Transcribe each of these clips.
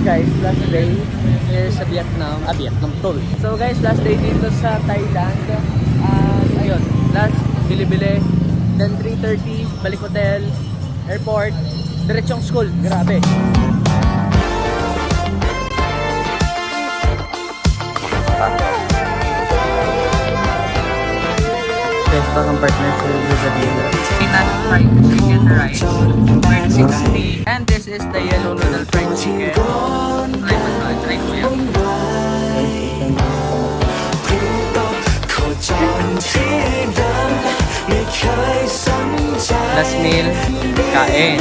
guys, last day is sa Vietnam Tol. So guys, last day dito sa Thailand. Ayun, last bili-bili. Then 3:30, balik hotel, airport, diretsong school. Grabe. Guys, bagang partnership with the dealer. Peanut fried chicken rice, 360. And this is the yellow noodle fried chicken. Try ko yan. Last meal, kain.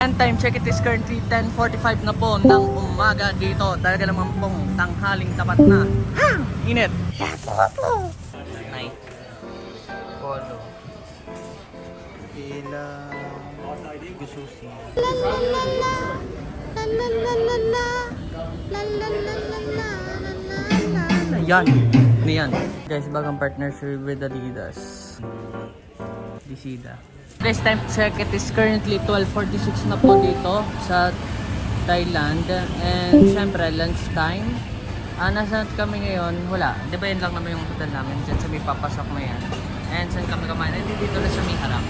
And time check, it is currently 10:45 na po ng umaga dito. Talaga naman pong tanghaling tapat na. Init. Night. Polo. Pila. Gususi. Yan. Yan. Guys, bagang partnership with Adidas. Disida. Guys, time check, it is currently 12:46 na po dito sa Thailand. And syempre, lunch time. Nasaan kami ngayon? Wala. Di ba yun lang naman yung hotel namin? Diyan sa may papasok na yan. And saan kami kumain? And dito na sa may harap.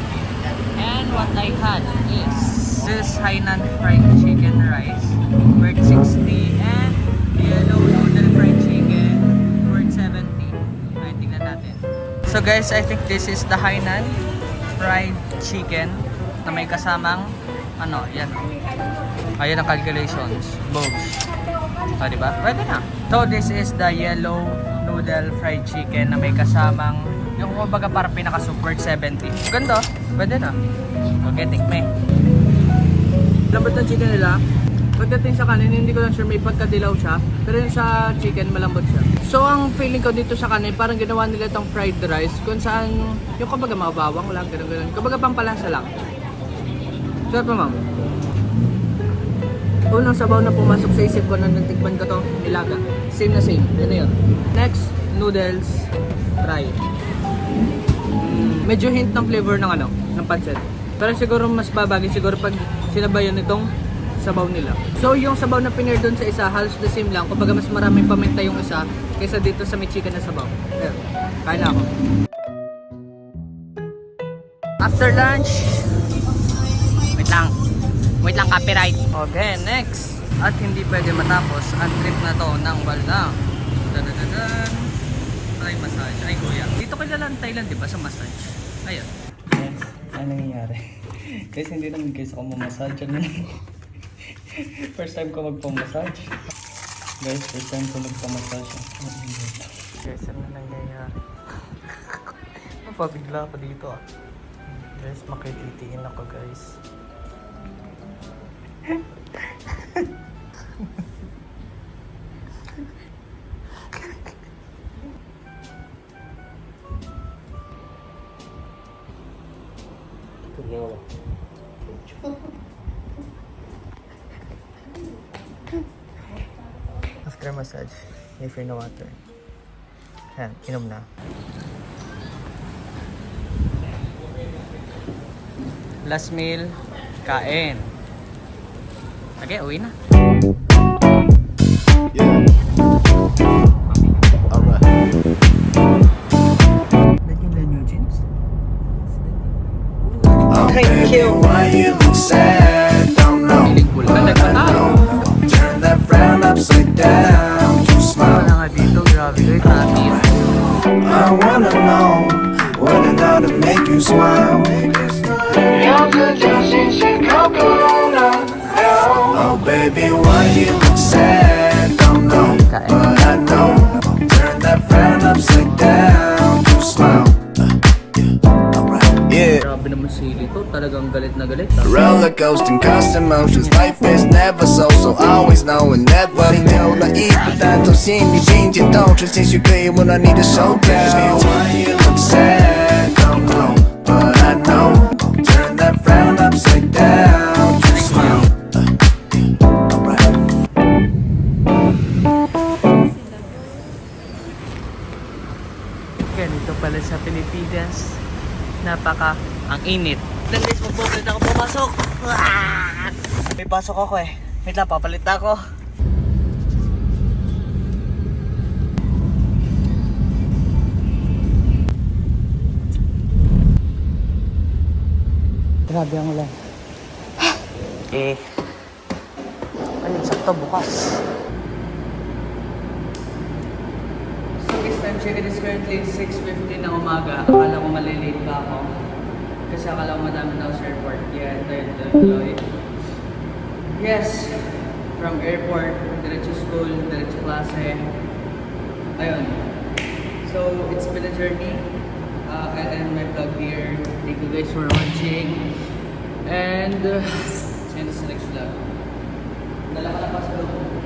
And what I had is this Hainan fried chicken rice worth 60 and yellow noodle fried chicken worth 70. Ay, tingnan natin. So guys, I think this is the Hainan fried chicken na may kasamang ano, yan. Ayan ang calculations. Bogs. O, diba? Pwede na. So, this is the yellow noodle fried chicken na may kasamang yung kumbaga para pinaka-super 70. Ganda. Pwede na. Okay, tikme. Lambot ng chicken nila. Pagdating sa kanin, hindi ko lang sure may pagkadilaw siya. Pero yung sa chicken, malambot siya. So, ang feeling ko dito sa kanin, parang ginawa nila itong fried rice. Kung saan, yung kumbaga mga bawang lang, gano'n. Kumbaga pampalasa lang. Sarap pa, ma'am. Unang sabaw na pumasok sa isip ko nang natikman ko to, nilaga. Same na same. Ano yun? Next, noodles, fry. Medyo hint ng flavor ng ano, ng pancit. Pero siguro mas babagay siguro pag sinabayan nitong sabaw nila. So yung sabaw na pinair doon sa isa, halos the same lang. Kumbaga mas maraming paminta yung isa kaysa dito sa may chicken na sabaw. Ayan, kain na ako. After lunch, wait lang, copyright. Okay, next. At hindi pwede matapos ang trip na to ng Balang. Dadadadan. Thai massage. Ay kuya, dito kilala ang Thailand, di ba, sa massage? Ayun. Yes, ano nangyayari? Guys, hindi naman guys ako mamassage. First time ko magpamassage. Guys, first time ko magpamassage. Guys, ano nangyayari? Napabigla ako dito ah. Guys, makititiin ako guys. After massage, if you're no water. Yan, inom na. Last meal, kain. Okay, uwi na. Yeah. Alright. Thank you. Why you look sad? Don't know. But I know. Turn that frown upside down. You smile. Wala nga dito, grabe guys. I wanna know what it ought to make you smile. Oh baby, why you look sad? Don't know, but I know. Turn that frown upside down. You smile. Yeah. Grabe naman sili to, talagang galit na galit. Roller coaster, constant motions. Life is never so always know and never know. Naive但从心里并肩动，真情绪可以温暖你的手脚。Why you look sad? Don't know, but I know. Turn that frown upside down. Pilipinas. Ang init. Then guys, magpapalit ako papasok. May pasok ako eh. Wait lang, papalit ako. Grabe ang ulan. Ayun, sakto bukas. So guys, time check, it is currently 6:15 ng umaga. Akala ko malilate pa ako. Kasi akala ko madami na ako sa airport. Yeah, tuloy. Yes, from airport, diretso school, diretso klase. Ayun. So, it's been a journey. I'll end my vlog here. Thank you guys for watching. And, see you in the next vlog. Dala ka na pa sa loob.